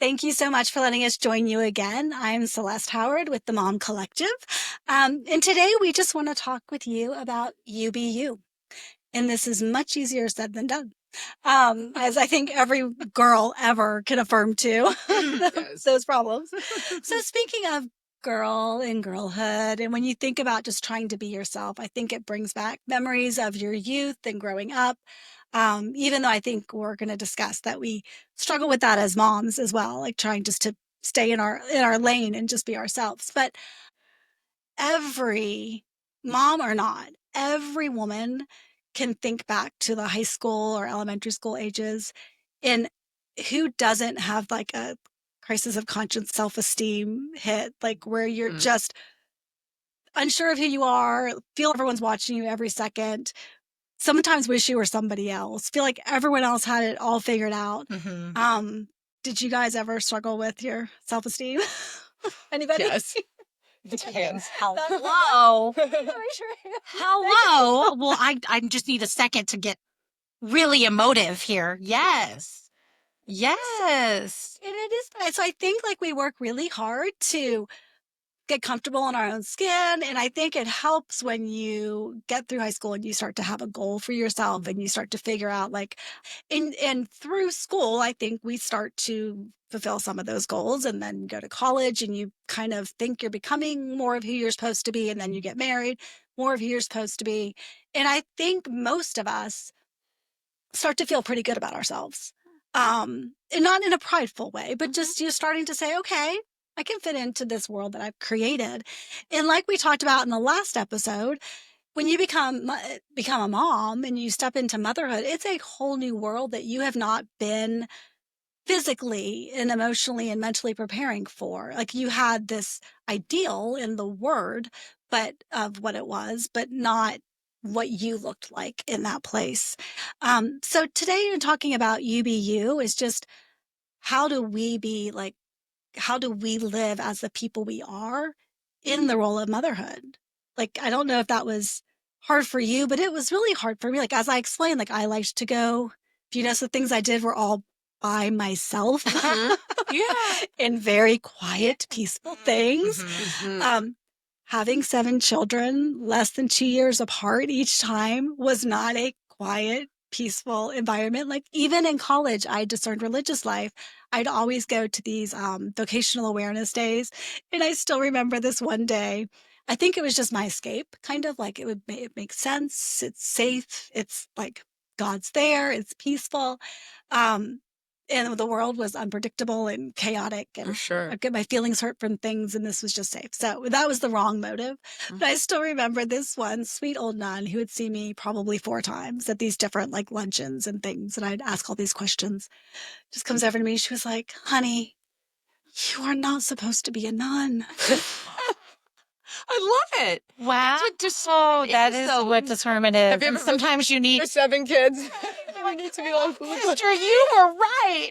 Thank you so much for letting us join you again. I'm Celeste Howard with the Mom Collective. And today we just want to talk with you about you be you. And this is much easier said than done. As I think every girl ever can affirm to Yes. those problems. So speaking of girl and girlhood, and when you think about just trying to be yourself, I think it brings back memories of your youth and growing up. Even though I think we're going to discuss that we struggle with that as moms as well, like trying just to stay in our lane and just be ourselves. But every mom or not, every woman can think back to the high school or elementary school ages. And who doesn't have like a crisis of conscience, self-esteem hit, like where you're just unsure of who you are, feel everyone's watching you every second, sometimes wish you were somebody else, feel like everyone else had it all figured out. Did you guys ever struggle with your self-esteem? Anybody? Yes. Hands. Hello. Hello. Well, I just need a second to get really emotive here. Yes. Yes. And it is. So I think like we work really hard to get comfortable in our own skin. And I think it helps when you get through high school and you start to have a goal for yourself and you start to figure out like, and through school, I think we start to fulfill some of those goals and then go to college and you kind of think you're becoming more of who you're supposed to be. And then you get married, more of who you're supposed to be. And I think most of us start to feel pretty good about ourselves. And not in a prideful way, but just you starting to say, okay, I can fit into this world that I've created. And like we talked about in the last episode, when you become a mom and you step into motherhood, it's a whole new world that you have not been physically and emotionally and mentally preparing for. Like you had this ideal in the word, but of what it was, but not what you looked like in that place. So today in talking about you be you is just how do we be like, how do we live as the people we are in the role of motherhood? Like, I don't know if that was hard for you, but it was really hard for me. Like, as I explained, like I liked to go, if you notice the things I did were all by myself Yeah. in very quiet, peaceful things. Having 7 children, less than 2 years apart each time was not a quiet, peaceful environment. Like even in college, I discerned religious life. I'd always go to these vocational awareness days. And I still remember this one day. I think it was just my escape, kind of like it makes sense. It's safe. It's like God's there. It's peaceful. And the world was unpredictable and chaotic. And For sure. I'd get my feelings hurt from things. And this was just safe. So that was the wrong motive. But I still remember this one sweet old nun who would see me probably 4 times at these different like luncheons and things. And I'd ask all these questions. Just comes over to me. She was like, honey, you are not supposed to be a nun. I love it. Wow. But just That is so what discernment is. Have you And ever- sometimes you need. There's 7 kids. You need to be on Sister, you were right.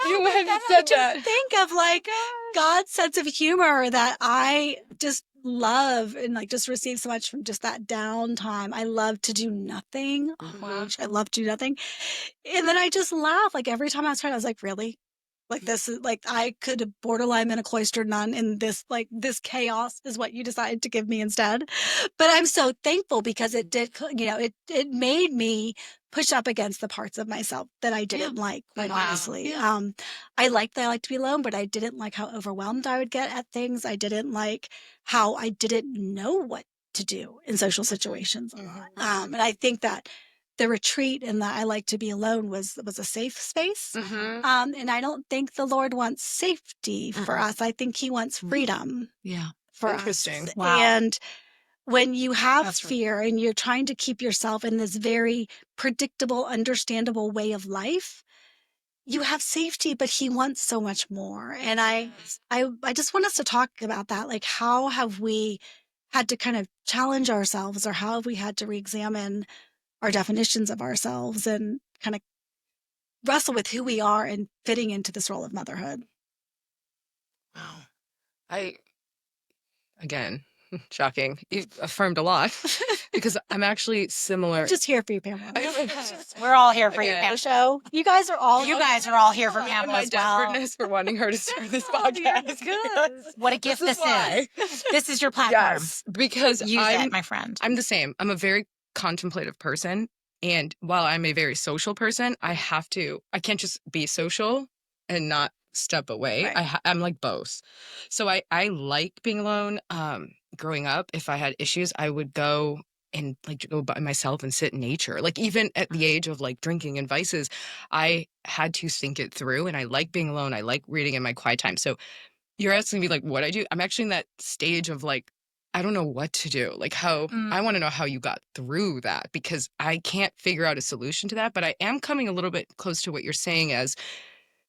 You had said that. Think of like God's sense of humor that I just love and like just receive so much from just that downtime. I love to do nothing. Oh my gosh, I love to do nothing. And then I just laugh. Like every time I was trying, I was like, really? Like this is like I could have borderline been a cloistered nun and this chaos is what you decided to give me instead. But I'm so thankful because it did, it made me push up against the parts of myself that I didn't like, quite honestly. I liked that I liked to be alone, but I didn't like how overwhelmed I would get at things. I didn't like how I didn't know what to do in social situations a lot. And I think that the retreat and the I like to be alone was a safe space. And I don't think the Lord wants safety for us. I think he wants freedom for Interesting. us. Wow. And when you have That's right. fear and you're trying to keep yourself in this very predictable, understandable way of life, you have safety, but he wants so much more. And I just want us to talk about that. Like, how have we had to kind of challenge ourselves, or how have we had to reexamine our definitions of ourselves and kind of wrestle with who we are and fitting into this role of motherhood? Wow. Again, Shocking. You affirmed a lot because I'm actually similar. I'm just here for you, Pamela. We're all here for you, Okay. Pam. Show. You guys are all You guys are all here for And Pamela my as well. desperateness for wanting her to start this podcast. good. What a gift this why. is. This is your platform. Yes, because Use it, my friend. I'm the same. I'm a very contemplative person. And while I'm a very social person, I can't just be social and not step away. Right. I'm like both. So I like being alone. Growing up, if I had issues, I would go and like go by myself and sit in nature. Like even at the age of like drinking and vices, I had to think it through, and I like being alone. I like reading in my quiet time. So you're asking me like what I do. I'm actually in that stage of like, I don't know what to do. Like I want to know how you got through that, because I can't figure out a solution to that. But I am coming a little bit close to what you're saying as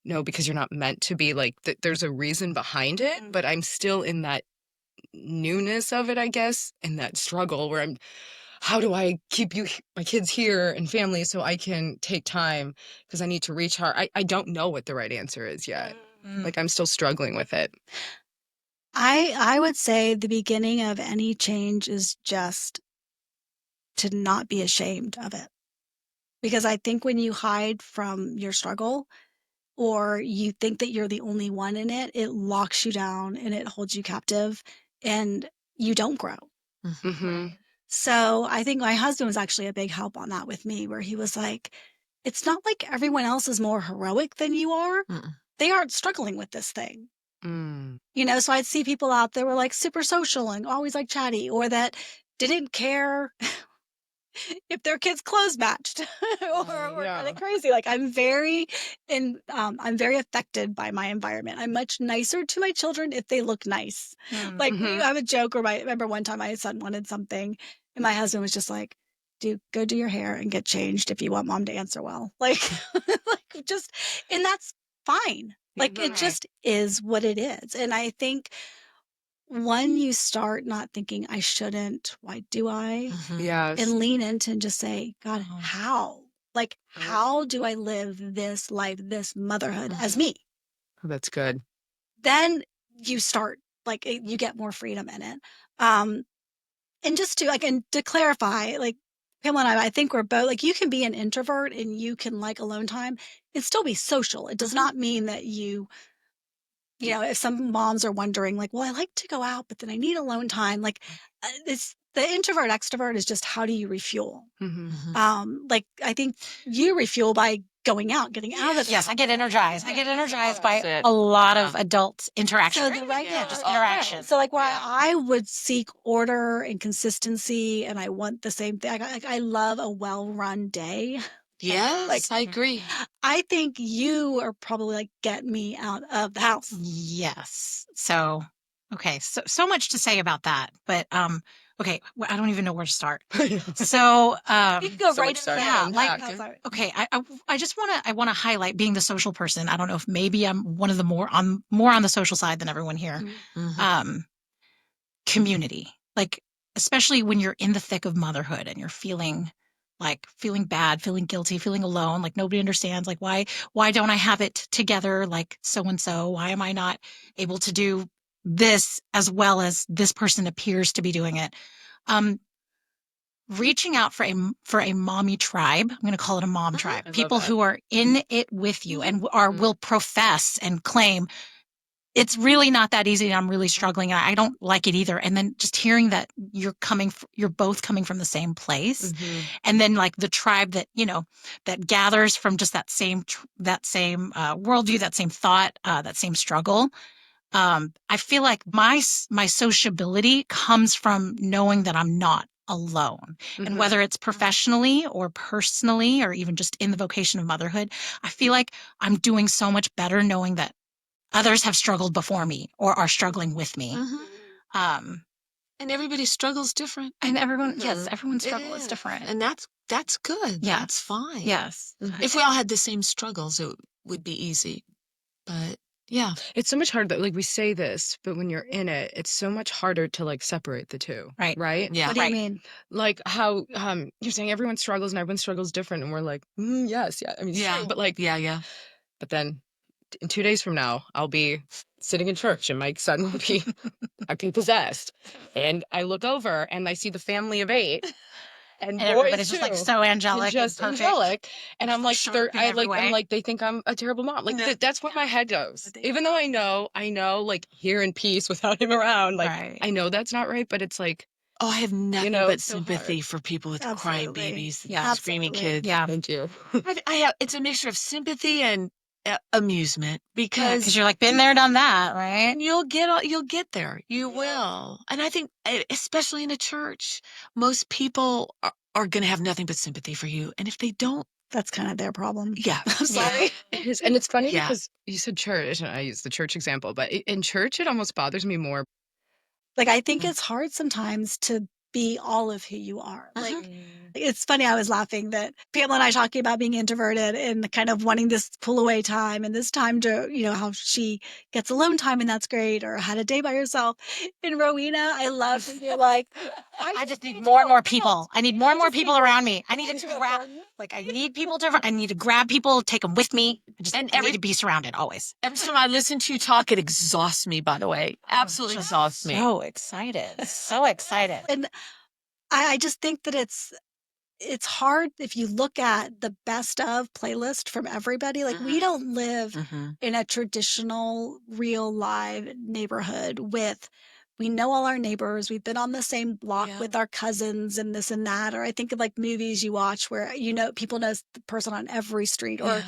no, because you're not meant to be like that. There's a reason behind it, but I'm still in that newness of it, I guess, and that struggle where how do I keep my kids here and family so I can take time because I need to recharge. I don't know what the right answer is yet. Like I'm still struggling with it. I would say the beginning of any change is just to not be ashamed of it. Because I think when you hide from your struggle or you think that you're the only one in it, it locks you down and it holds you captive and you don't grow. Mm-hmm. So I think my husband was actually a big help on that with me, where he was like, it's not like everyone else is more heroic than you are. They aren't struggling with this thing. You know, so I'd see people out there were like super social and always like chatty, or that didn't care if their kids' clothes matched or are they crazy. Like I'm very affected by my environment. I'm much nicer to my children if they look nice. Like we have a joke where I remember one time my son wanted something and my husband was just like, dude, go do your hair and get changed if you want mom to answer well. Like, like just, and that's fine. Like it just is what it is. And I think when you start not thinking I shouldn't, why do I? Yes. And lean into and just say, God, how? Like, how do I live this life, this motherhood as me? Oh, that's good. Then you start, like, you get more freedom in it. And just to, like, and to clarify, like, Pamela and I think we're both, like, you can be an introvert and you can like alone time and still be social. It does not mean that you know, if some moms are wondering, like, well, I like to go out, but then I need alone time. Like, it's the introvert extrovert is just how do you refuel? Like, I think you refuel by going out, getting out of the Yes, I get energized. I get energized by a lot of adult interaction. So the Just interaction. So, like, where I would seek order and consistency, and I want the same thing. I love a well-run day. Yes, Like, I agree. I think you are probably like, get me out of the house. Yes. So, okay. So much to say about that, but, okay. I don't even know where to start. So, You can go So right much into started yeah, to like, unpack. okay. I just want to highlight being the social person. I don't know if maybe I'm one of the more on the social side than everyone here. Community, like, especially when you're in the thick of motherhood and you're feeling bad, feeling guilty, feeling alone, like nobody understands, like why don't I have it together like so and so? Why am I not able to do this as well as this person appears to be doing it? Reaching out for a mommy tribe. I'm going to call it a mom tribe. People who are in it with you and will profess and claim it's really not that easy and I'm really struggling and I don't like it either. And then just hearing that you're both coming from the same place. And then like the tribe that, you know, that gathers from just that same worldview, that same thought, that same struggle. I feel like my sociability comes from knowing that I'm not alone. And whether it's professionally or personally, or even just in the vocation of motherhood, I feel like I'm doing so much better knowing that others have struggled before me or are struggling with me. And everybody's struggle's different. And everyone's struggle is different. And that's good. Yeah. That's fine. Yes. If we all had the same struggles, it would be easy. But yeah. It's so much harder. Like we say this, but when you're in it, it's so much harder to like separate the two. Right. Right. Yeah. What do you mean? Like how you're saying everyone struggles and everyone struggles different, and we're like, yes, yeah. I mean, it's true, but like, yeah. But then in 2 days from now, I'll be sitting in church and my son will be acting possessed. And I look over and I see the family of 8 and boys everybody's too. just like so angelic, Just and perfect. angelic. And I'm like, Sharp in every way. I'm like, they think I'm a terrible mom. Like that's where my head goes. Even though I know, like here in peace without him around, like Right. I know that's not right, but it's like, Oh, I have nothing know, but it's so sympathy hard. for people with crying Absolutely. babies, Yeah. screaming Absolutely. kids. Yeah. thank you. I have, it's a mixture of sympathy and amusement Because because you're like, been there, done that, right? and you'll get there. You will. And I think, especially in a church, most people are going to have nothing but sympathy for you. And if they don't, That's kind of their problem. yeah. I'm sorry. It is. And it's funny Yeah. because you said church, and I use the church example, but in church, it almost bothers me more. Like, I think it's hard sometimes to be all of who you are. Like, it's funny, I was laughing that Pamela and I talking about being introverted and kind of wanting this pull away time and this time to, how she gets alone time and that's great, or had a day by herself. And Rowena, I love that you're like, I just need more and more people. I need more and more people around me. I need to grab, I need to grab people, take them with me. I need to be surrounded always. Every time I listen to you talk, it exhausts me, by the way. Absolutely exhausts me. So excited. So excited. And I just think that it's hard if you look at the best of playlist from everybody. Like, we don't live in a traditional, real, live neighborhood we know all our neighbors. We've been on the same block with our cousins and this and that. Or I think of like movies you watch where, people know the person on every street, or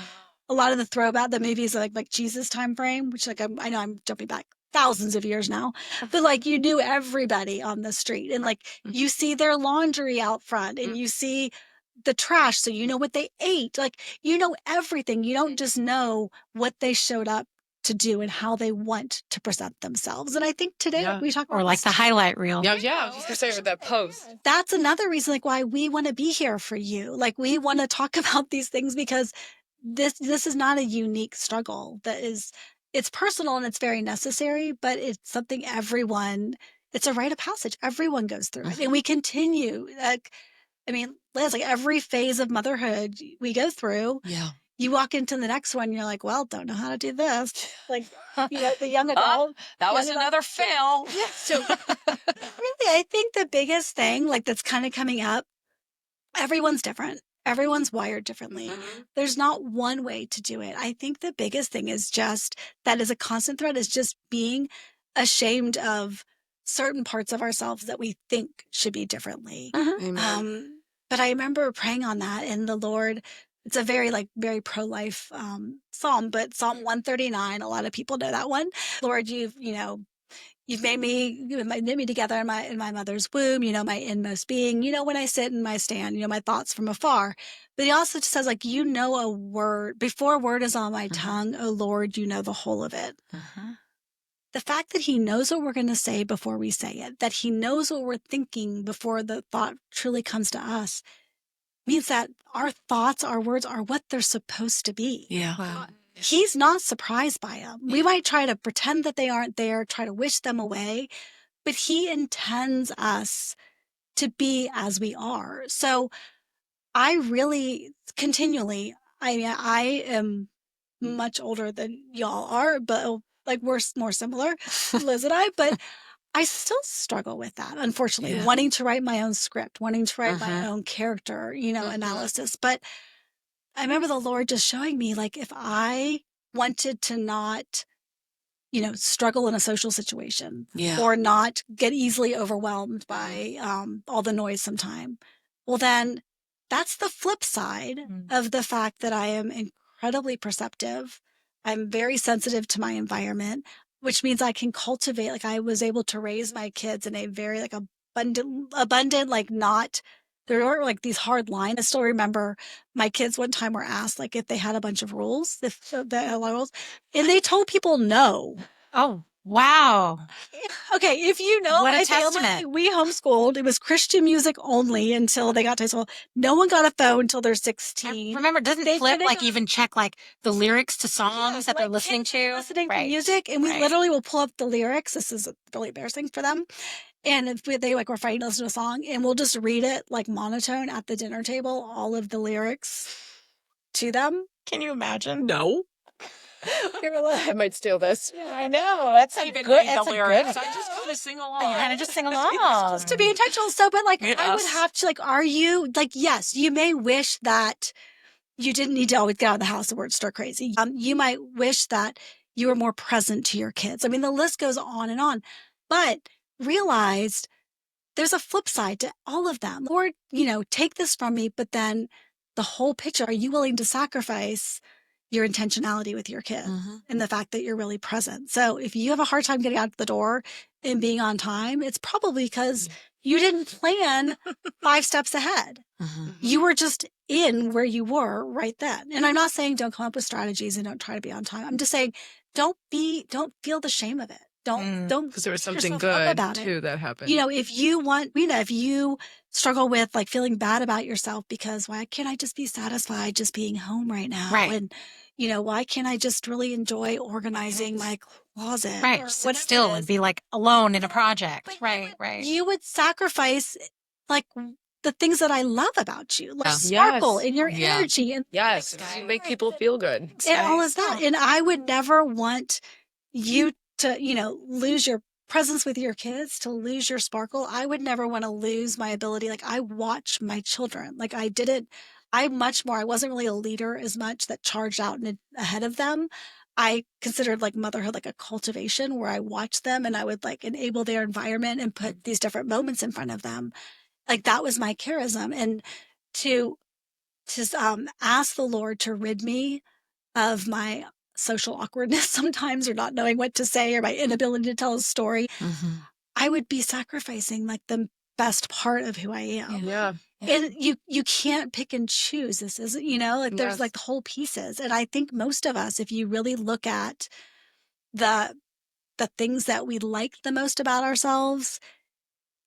a lot of the movies like Jesus time frame, which like I know I'm jumping back thousands of years now, but like you knew everybody on the street, and like you see their laundry out front, and you see the trash, so you know what they ate, like everything. You don't just know what they showed up to do and how they want to present themselves. And I think today we talk about Or like the highlight reel. Yeah, I was just gonna say that post. That's another reason like why we want to be here for you. Like, we want to talk about these things because this is not a unique struggle. It's personal and it's very necessary, but it's something it's a rite of passage. Everyone goes through it. And we continue. Like, I mean, Liz, like every phase of motherhood we go through. Yeah. You walk into the next one, you're like, well, don't know how to do this. Like, the young adult. That was another fail. So really, I think the biggest thing like that's kind of coming up, everyone's different. Everyone's wired differently. There's not one way to do it. I think the biggest thing is just that is a constant thread is just being ashamed of certain parts of ourselves that we think should be differently. But I remember praying on that, and the Lord, it's a very pro-life psalm, but Psalm 139, a lot of people know that one. Lord, you've made me, knit me together in my mother's womb, my inmost being, when I sit and my stand, my thoughts from afar. But he also just says, like, a word, before a word is on my tongue, oh Lord, you know the whole of it. The fact that he knows what we're going to say before we say it, that he knows what we're thinking before the thought truly comes to us, means that our thoughts, our words are what they're supposed to be. Yeah. Wow. He's not surprised by them. We might try to pretend that they aren't there, try to wish them away, but he intends us to be as we are. So I really continually, I am much older than y'all are, but like we're more similar, Liz and I, but I still struggle with that, unfortunately, wanting to write my own script, wanting to write my own character, analysis. But I remember the Lord just showing me, like, if I wanted to not, struggle in a social situation or not get easily overwhelmed by all the noise sometime, well, then that's the flip side of the fact that I am incredibly perceptive. I'm very sensitive to my environment, which means I can cultivate, like I was able to raise my kids in a very like abundant, like not, there weren't like these hard lines. I still remember my kids one time were asked like if they had a bunch of rules, if they had a lot of rules, and they told people no. Oh, wow. Okay, if you know What a my family, testament. we homeschooled. It was Christian music only until they got to high school. No one got a phone until they're 16. Remember, doesn't They Flip couldn't- even check like the lyrics to songs that they're like, listening to? listening to Right. music, and we Right. literally will pull up the lyrics. This is really embarrassing for them. And if they like were fighting to listen to a song, and we'll just read it like monotone at the dinner table, all of the lyrics to them. Can you imagine? No. I might steal this. I know. That's a good. That's a good. I just kind of sing along. You kind of just sing along. Just to be intentional. So, but like, I would Yes. have to like, are you like, yes, you may wish that you didn't need to always get out of the house and work stir crazy. You might wish that you were more present to your kids. I mean, the list goes on, but realized there's a flip side to all of them. Lord, take this from me, but then the whole picture, are you willing to sacrifice your intentionality with your kids and the fact that you're really present? So if you have a hard time getting out the door and being on time, it's probably because you didn't plan 5 steps ahead. You were just in where you were right then. And I'm not saying don't come up with strategies and don't try to be on time. I'm just saying don't feel the shame of it. Don't Because there was beat something yourself up good about too it. that happened. If you struggle with like feeling bad about yourself because why can't I just be satisfied just being home right now? Right. And why can't I just really enjoy organizing my closet? Right. Or Sit whatever still it and is. be like alone in a project. Right. You would sacrifice like the things that I love about you, like Yeah. sparkle Yes. and your Yeah. energy and Yes, you make people feel good. and all of that. And I would never want you to, lose your presence with your kids, to lose your sparkle. I would never want to lose my ability. Like I watch my children. Like I wasn't really a leader as much that charged out and ahead of them. I considered like motherhood like a cultivation where I watched them and I would like enable their environment and put these different moments in front of them. Like that was my charism. And to ask the Lord to rid me of my social awkwardness sometimes or not knowing what to say or my inability to tell a story, I would be sacrificing like the best part of who I am. Yeah. And you can't pick and choose. This isn't, like there's like the whole pieces. And I think most of us, if you really look at the things that we like the most about ourselves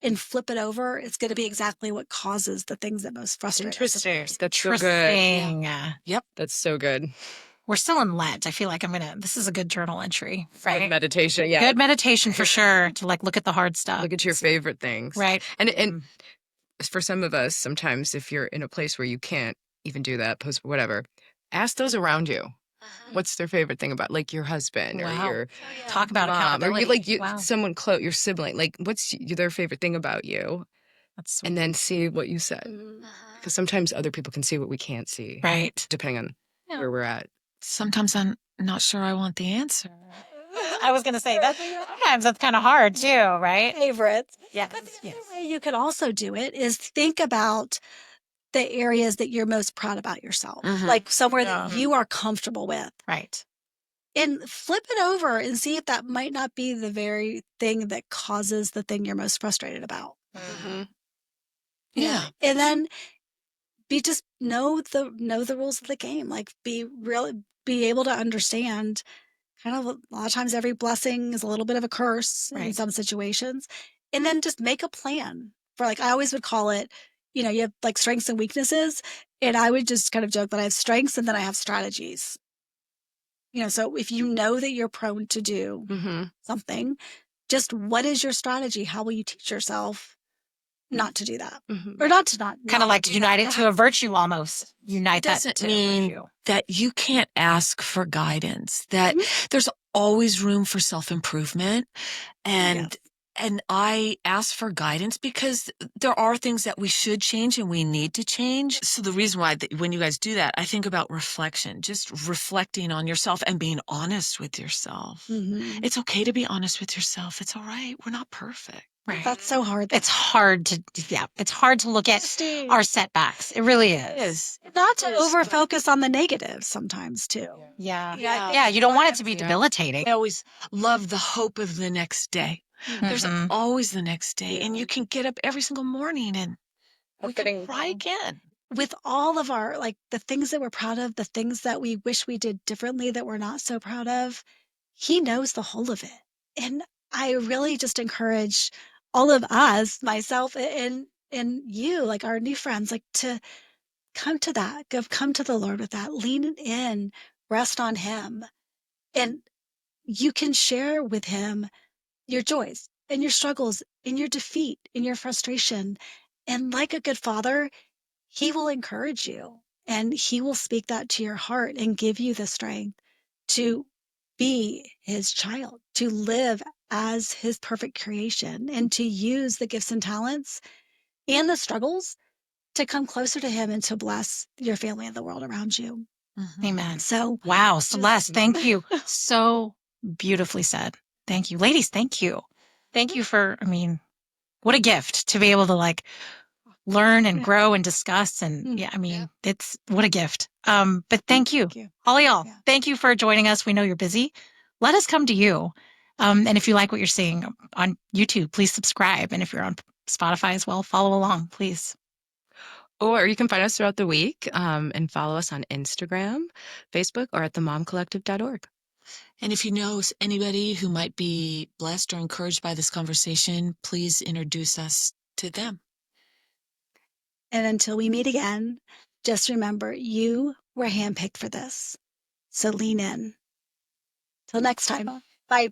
and flip it over, it's going to be exactly what causes the things that most frustrate us. Interesting. That's so good. Interesting. Yep. That's so good. We're still in Lent. I feel like this is a good journal entry, right? Like meditation. Yeah. Good meditation for sure to like look at the hard stuff. Look at your favorite things. Right. And for some of us, sometimes if you're in a place where you can't even do that, post whatever, ask those around you. What's their favorite thing about like your husband or your Talk about mom or accountability. someone close, your sibling, like what's their favorite thing about you? That's sweet. And then see what you said. Because sometimes other people can see what we can't see. Right. Depending on where we're at. Sometimes I'm not sure I want the answer. I was going to say that sometimes that's kind of hard too, right? Favorites. Yeah. But the other way you could also do it is think about the areas that you're most proud about yourself, like somewhere that you are comfortable with. Right. And flip it over and see if that might not be the very thing that causes the thing you're most frustrated about. Yeah. And then know the rules of the game. Like be able to understand kind of a lot of times every blessing is a little bit of a curse in some situations. And then just make a plan for like, I always would call it, you have like strengths and weaknesses. And I would just kind of joke that I have strengths and then I have strategies. So if you know that you're prone to do something, just what is your strategy? How will you teach yourself not to do that? Or not Kind of like to unite it to a virtue almost. Unite that Doesn't to mean virtue. that you can't ask for guidance, that there's always room for self-improvement. And I ask for guidance because there are things that we should change and we need to change. So the reason why when you guys do that, I think about reflection, just reflecting on yourself and being honest with yourself. It's okay to be honest with yourself. It's all right. We're not perfect. Right. That's so hard. It's hard to look at our setbacks. It really is. Not to over focus on the negatives sometimes too. Yeah. You don't want it to be debilitating. I always love the hope of the next day. There's always the next day. And you can get up every single morning and we can try again. With all of our, like the things that we're proud of, the things that we wish we did differently that we're not so proud of, he knows the whole of it. And I really just encourage all of us, myself and you, like our new friends, like to come to that, come to the Lord with that, lean in, rest on him. And you can share with him your joys and your struggles and your defeat and your frustration. And like a good father, he will encourage you and he will speak that to your heart and give you the strength to be his child, to live as his perfect creation, and to use the gifts and talents and the struggles to come closer to him and to bless your family and the world around you. Amen. So, wow, Celeste, thank you. So beautifully said. Thank you. Ladies, thank you. Thank you for, I mean, what a gift to be able to like learn and grow and discuss. And yeah, I mean, it's what a gift. But thank you. All y'all, thank you for joining us. We know you're busy. Let us come to you. And if you like what you're seeing on YouTube, please subscribe. And if you're on Spotify as well, follow along, please. Or you can find us throughout the week and follow us on Instagram, Facebook, or at themomcollective.org. And if you know anybody who might be blessed or encouraged by this conversation, please introduce us to them. And until we meet again, just remember you were handpicked for this. So lean in. Till next time. Bye.